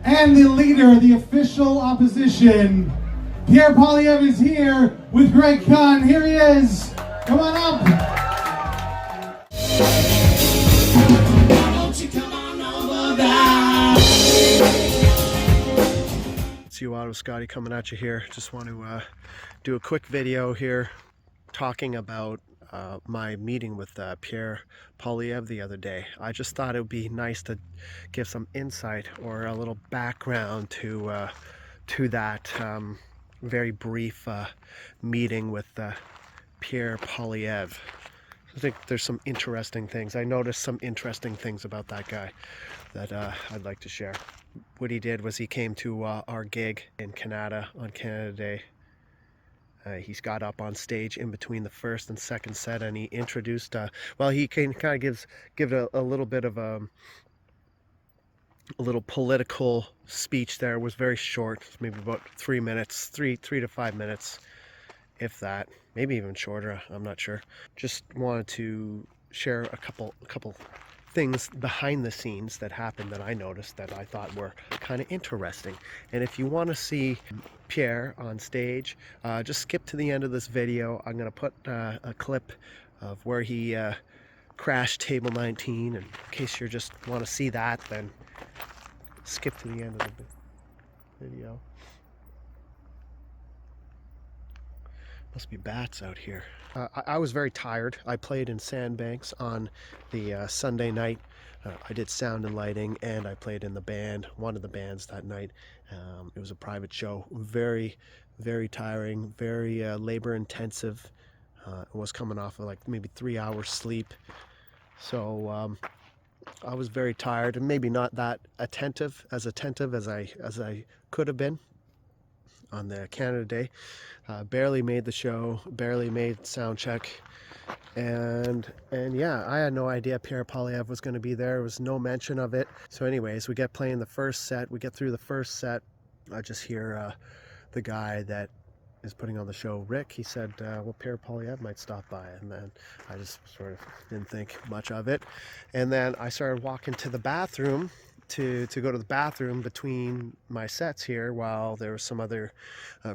and the leader of the official opposition. Pierre Poilievre is here with Greg Kahn. Here he is. Come on up. It's UOttawaScotty coming at you here. Just want to do a quick video here talking about my meeting with Pierre Poilievre the other day. I just thought it would be nice to give some insight or a little background to that very brief meeting with Pierre Poilievre. I think there's some interesting things. I noticed some interesting things about that guy that I'd like to share. What he did was he came to our gig in Kanata on Canada Day. He's got up on stage in between the first and second set, and he introduced, well, he kind of give a little bit of a little political speech there. It was very short, maybe about 3 minutes, three to 5 minutes, if that, maybe even shorter, I'm not sure. Just wanted to share a couple things behind the scenes that happened that I noticed that I thought were kind of interesting. And if you want to see Pierre on stage, just skip to the end of this video. I'm going to put a clip of where he crashed table 19, and in case you just want to see that, then skip to the end of the video. Must be bats out here. I was very tired. I played in Sandbanks on the Sunday night. I did sound and lighting, and I played in the band, one of the bands that night. It was a private show. Very, very tiring, very labor intensive. It was coming off of like maybe 3 hours sleep. So I was very tired, and maybe not that attentive as I could have been on the Canada Day. Barely made the show, barely made sound check, and yeah, I had no idea Pierre Poilievre was going to be there. There was no mention of it. So anyways, we get playing the first set. We get through the first set. I just hear the guy that is putting on the show, Rick, he said, well, Pierre Poilievre might stop by. And then I just sort of didn't think much of it. And then I started walking to the bathroom to go to the bathroom between my sets here while there were some other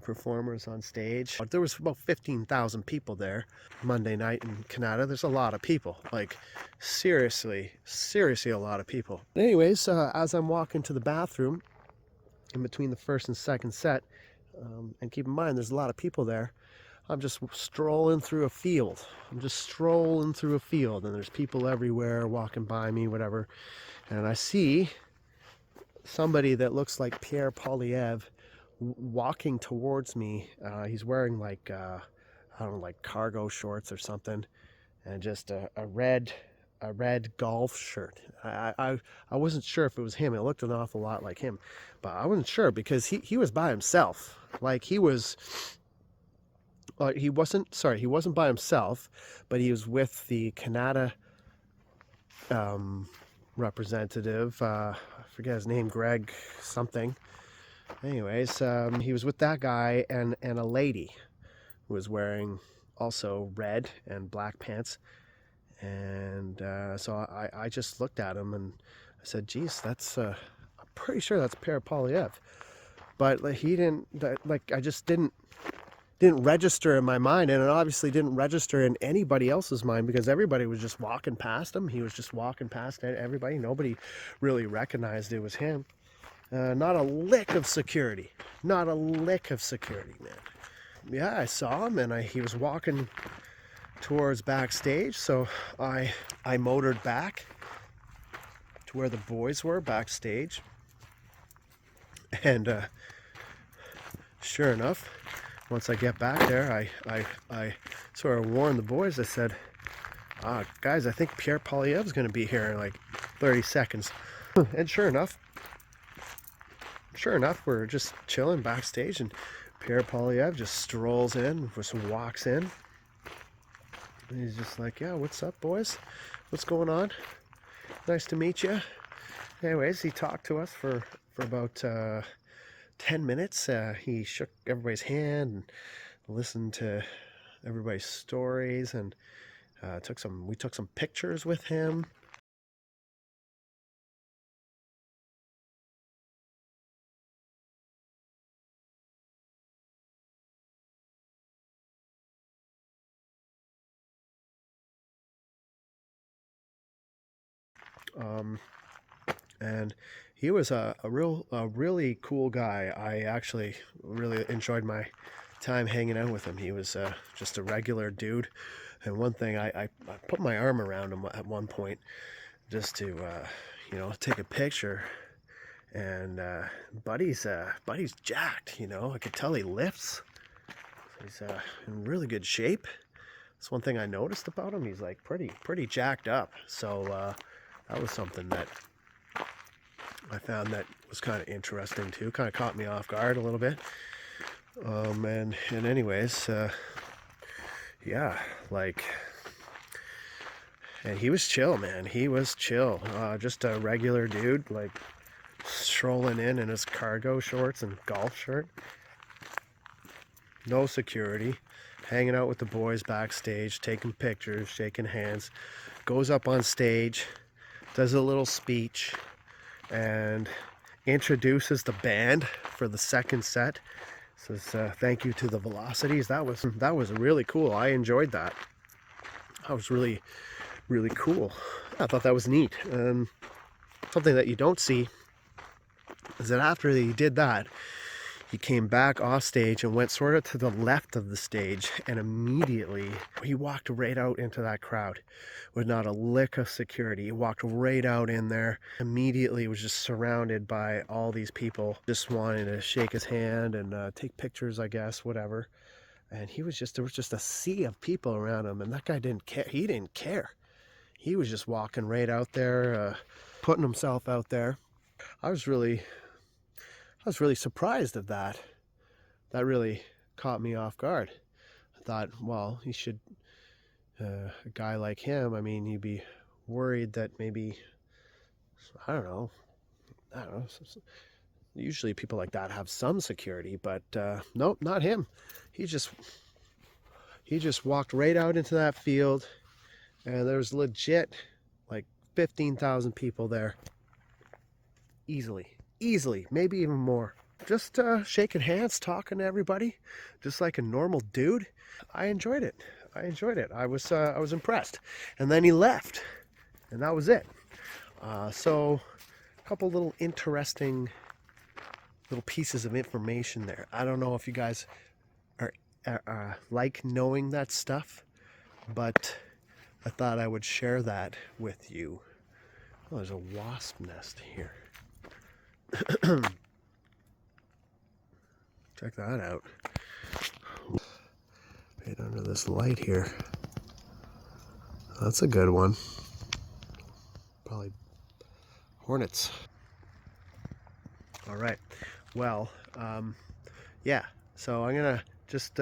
performers on stage. There was about 15,000 people there Monday night in Kanata. There's a lot of people, like seriously a lot of people. Anyways, as I'm walking to the bathroom in between the first and second set, and keep in mind there's a lot of people there, I'm just strolling through a field. And there's people everywhere walking by me, whatever. And I see somebody that looks like Pierre Poilievre walking towards me. He's wearing like, I don't know, like cargo shorts or something, and just a red golf shirt. I wasn't sure if it was him. It looked an awful lot like him, but I wasn't sure because he was by himself. Like he wasn't by himself, but he was with the Kanata representative. I forget his name, Greg something. Anyways, he was with that guy and a lady who was wearing also red and black pants. And so I just looked at him and I said, geez, that's I'm pretty sure that's Pierre Poilievre. But like, he didn't, like, I just didn't register in my mind, and it obviously didn't register in anybody else's mind because everybody was just walking past him. He was just walking past everybody. Nobody really recognized it was him. Not a lick of security, man. Yeah, I saw him, and he was walking towards Backstage, so I motored back to where the boys were backstage, and sure enough, once I get back there, I sort of warned the boys. I said, guys, I think Pierre Poilievre's going to be here in like 30 seconds. And sure enough, we're just chilling backstage, and Pierre Poilievre just strolls in, just walks in. And he's just like, yeah, what's up, boys? What's going on? Nice to meet you. Anyways, he talked to us for about 10 minutes. He shook everybody's hand and listened to everybody's stories, and we took some pictures with him. And he was a really cool guy. I actually really enjoyed my time hanging out with him. He was just a regular dude. And one thing, I put my arm around him at one point just to take a picture. And Buddy's jacked, I could tell he lifts. He's in really good shape. That's one thing I noticed about him. He's like pretty jacked up. So that was something that I found that was kind of interesting too. Kind of caught me off guard a little bit. And anyways, yeah, like, and he was chill, man. He was chill. Just a regular dude, like strolling in his cargo shorts and golf shirt. No security. Hanging out with the boys backstage, taking pictures, shaking hands. Goes up on stage, does a little speech, and introduces the band for the second set. Says thank you to the Velocities. That was really cool. I enjoyed that. That was really cool. I thought that was neat. Something that you don't see is that after he did that, he came back off stage and went sort of to the left of the stage, and immediately he walked right out into that crowd with not a lick of security. He walked right out in there. Immediately was just surrounded by all these people just wanting to shake his hand and take pictures, I guess, whatever. And there was just a sea of people around him, and that guy didn't care. He didn't care. He was just walking right out there, putting himself out there. I was really surprised at that. That really caught me off guard. I thought, well, he should, a guy like him, I mean, he'd be worried that maybe, I don't know. Usually people like that have some security, but nope, not him. He just walked right out into that field, and there was legit like 15,000 people there. Easily, maybe even more. Just shaking hands, talking to everybody, just like a normal dude. I enjoyed it. I was impressed. And then he left, and that was it. So a couple little interesting little pieces of information there. I don't know if you guys are like knowing that stuff, but I thought I would share that with you. Oh, there's a wasp nest here. Check that out. Right under this light here. That's a good one. Probably hornets. All right. Well, yeah. So I'm gonna just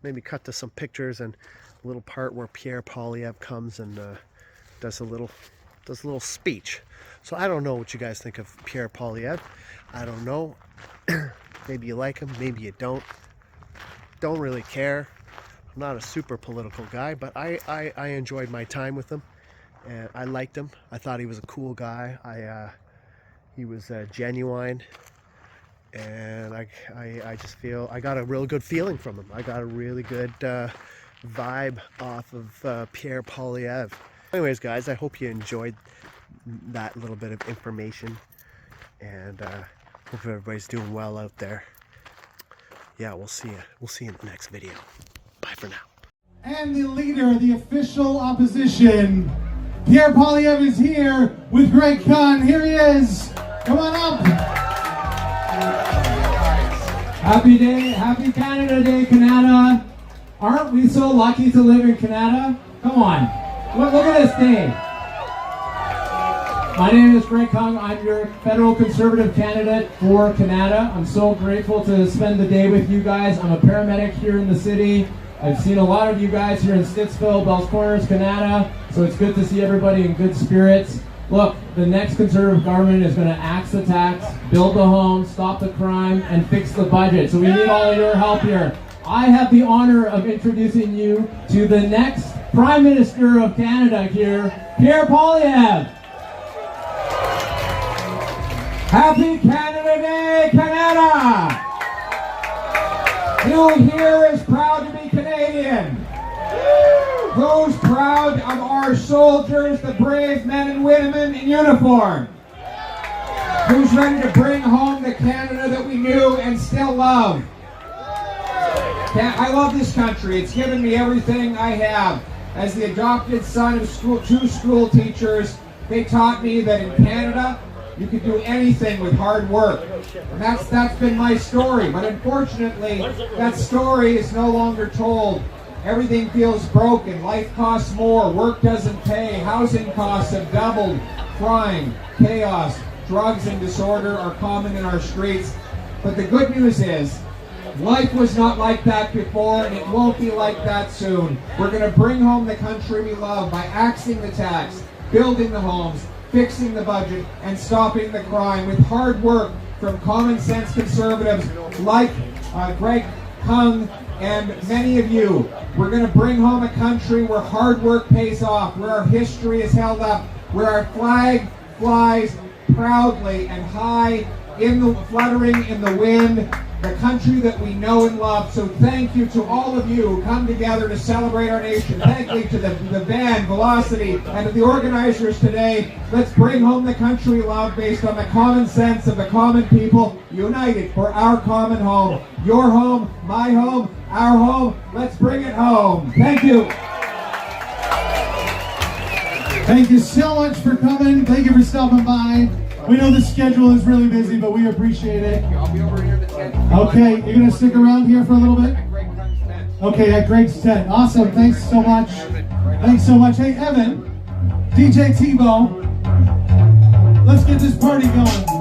maybe cut to some pictures and a little part where Pierre Poilievre comes and does a little speech. So I don't know what you guys think of Pierre Poilievre. I don't know. Maybe you like him, maybe you don't. Don't really care. I'm not a super political guy, but I enjoyed my time with him, and I liked him. I thought he was a cool guy. He was genuine, and I just feel I got a real good feeling from him. I got a really good vibe off of Pierre Poilievre. Anyways, guys, I hope you enjoyed that little bit of information, and hope everybody's doing well out there. Yeah, we'll see you. We'll see you in the next video. Bye for now. And the leader of the official opposition, Pierre Poilievre, is here with Greg Kahn. Here he is. Come on up. Happy day, happy Canada Day, Kanata. Aren't we so lucky to live in Kanata? Come on, look at this day. My name is Greg Kahn. I'm your federal Conservative candidate for Kanata. I'm so grateful to spend the day with you guys. I'm a paramedic here in the city. I've seen a lot of you guys here in Stittsville, Bells Corners, Kanata, so it's good to see everybody in good spirits. Look, the next Conservative government is going to axe the tax, build the homes, stop the crime, and fix the budget. So we need all of your help here. I have the honor of introducing you to the next Prime Minister of Canada here, Pierre Poilievre. Happy Canada Day, Kanata! Who here is proud to be Canadian? Who's proud? proud of our soldiers, the brave men and women in uniform. Who's ready to bring home the Canada that we knew and still love? I love this country. It's given me everything I have. As the adopted son of two school teachers, they taught me that in Canada, you could do anything with hard work. And that's been my story. But unfortunately, that story is no longer told. Everything feels broken. Life costs more. Work doesn't pay. Housing costs have doubled. Crime, chaos, drugs and disorder are common in our streets. But the good news is, life was not like that before, and it won't be like that soon. We're going to bring home the country we love by axing the tax, building the homes, fixing the budget, and stopping the crime with hard work from common sense conservatives like Greg Kung and many of you. We're going to bring home a country where hard work pays off, where our history is held up, where our flag flies proudly and high fluttering in the wind, the country that we know and love. So thank you to all of you who come together to celebrate our nation. Thank you to the band, Velocity, and to the organizers today. Let's bring home the country we love based on the common sense of the common people, united for our common home. Your home, my home, our home. Let's bring it home. Thank you. Thank you so much for coming. Thank you for stopping by. We know the schedule is really busy, but we appreciate it. I'll be over here at the tent. Okay, you're going to stick around here for a little bit? Okay, at Greg's tent. Awesome. Thanks so much. Thanks so much. Hey, Evan, DJ Tebow, let's get this party going.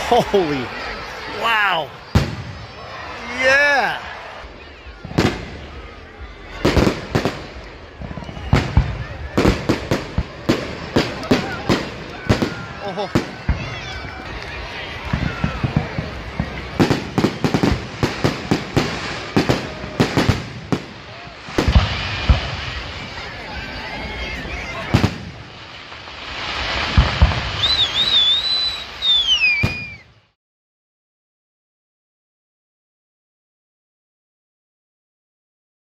Holy, wow, yeah. Oh.